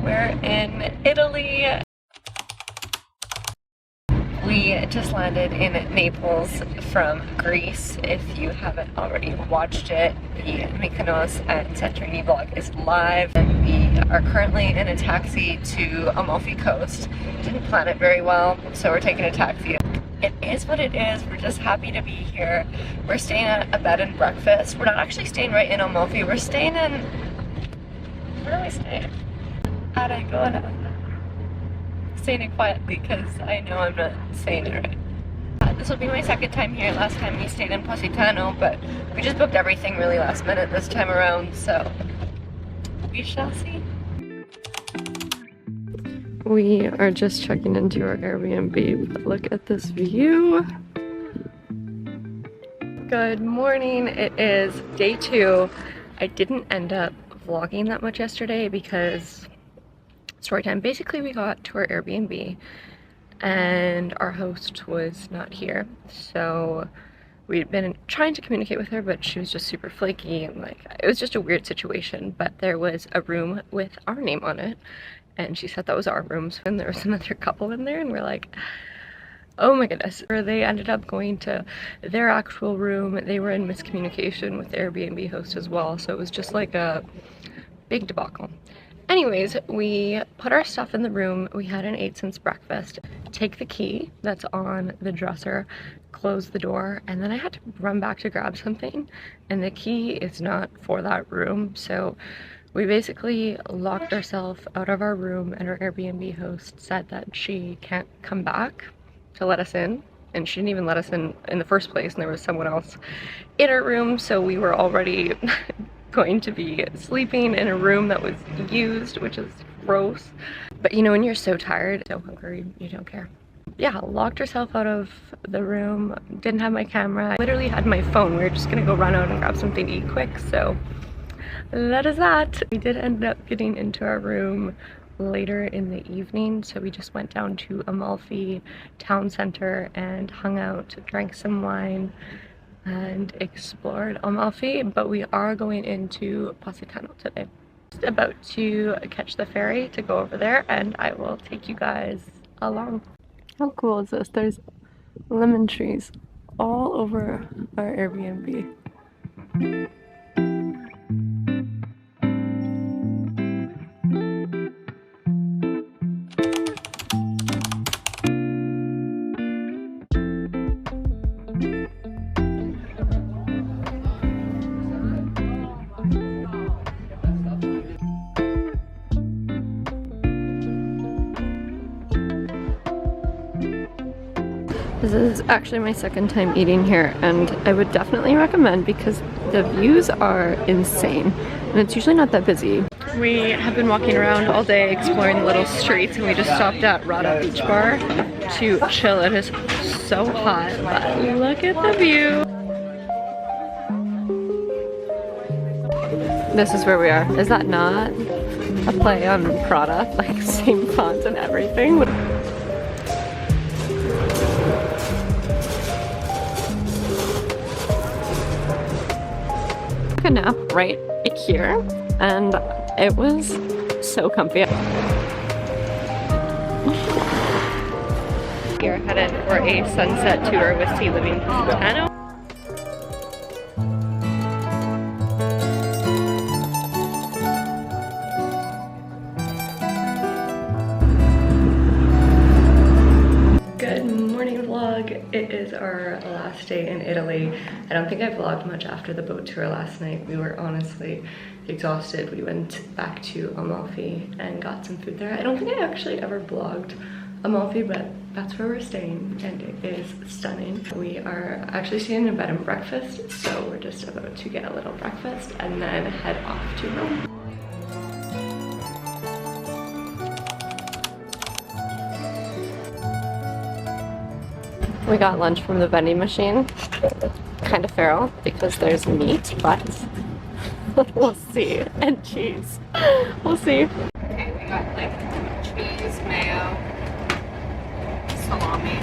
We're in Italy. We just landed in Naples from Greece. If you haven't already watched it, the Mykonos and Santorini vlog is live, and we are currently in a taxi to Amalfi coast. Didn't plan it very well, so we're taking a taxi. It is what it is. We're just happy to be here. We're staying at a bed and breakfast. We're not actually staying right in Amalfi. We're staying in... Where are we staying? At Agerola. Saying it quietly because I know I'm not saying it right. This will be my second time here. Last time we stayed in Positano, but we just booked everything really last minute this time around, so we shall see. We are just checking into our Airbnb. Look at this view. Good morning. It is day 2. I didn't end up vlogging that much yesterday because story time. Basically, we got to our Airbnb and our host was not here, so we'd been trying to communicate with her, but she was just super flaky, and like, it was just a weird situation. But there was a room with our name on it, and she said that was our room, and there was another couple in there, and we're like, oh my goodness. They ended up going to their actual room. They were in miscommunication with the Airbnb host as well, so it was just like a big debacle. Anyways, we put our stuff in the room. We had an 8 cents breakfast. Take the key that's on the dresser, close the door, and then I had to run back to grab something, and the key is not for that room. So we basically locked ourselves out of our room, and our Airbnb host said that she can't come back to let us in, and she didn't even let us in the first place, and there was someone else in our room, so we were already going to be sleeping in a room that was used, which is gross. But you know, when you're so tired, so hungry, you don't care. Yeah, locked herself out of the room, didn't have my camera, I literally had my phone. We were just gonna go run out and grab something to eat quick, so that is that. We did end up getting into our room later in the evening, so we just went down to Amalfi town center and hung out, drank some wine, and explored Amalfi, but we are going into Positano today. Just about to catch the ferry to go over there, and I will take you guys along. How cool is this? There's lemon trees all over our Airbnb. This is actually my second time eating here, and I would definitely recommend because the views are insane and it's usually not that busy. We have been walking around all day exploring the little streets, and we just stopped at Rada Beach Bar to chill. It is so hot, but look at the view. This is where we are. Is that not a play on Prada? Like, same font and everything. A nap right here, and it was so comfy. We're headed for a sunset tour with Sea Living Positano. It is our last day in Italy. I don't think I vlogged much after the boat tour last night. We were honestly exhausted. We went back to Amalfi and got some food there. I don't think I actually ever vlogged Amalfi, but that's where we're staying, and it is stunning. We are actually staying in a bed and breakfast, so we're just about to get a little breakfast and then head off to Rome. We got lunch from the vending machine. Kind of feral because there's meat, but we'll see. And cheese. We'll see. Okay, we got like cheese, mayo, salami.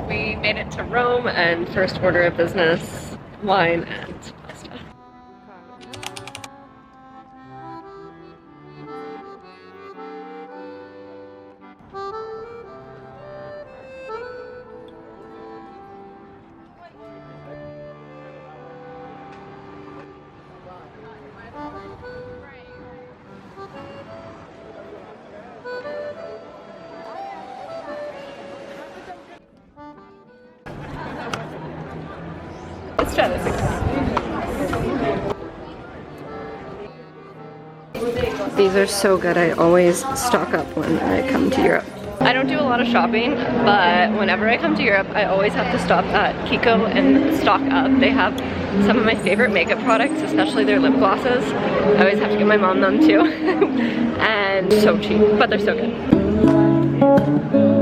We made it to Rome, and first order of business, wine and pasta. try this again. These are so good. I always stock up when I come to Europe. I don't do a lot of shopping, but whenever I come to Europe, I always have to stop at Kiko and stock up. They have some of my favorite makeup products, especially their lip glosses. I always have to get my mom them too. And so cheap, but they're so good.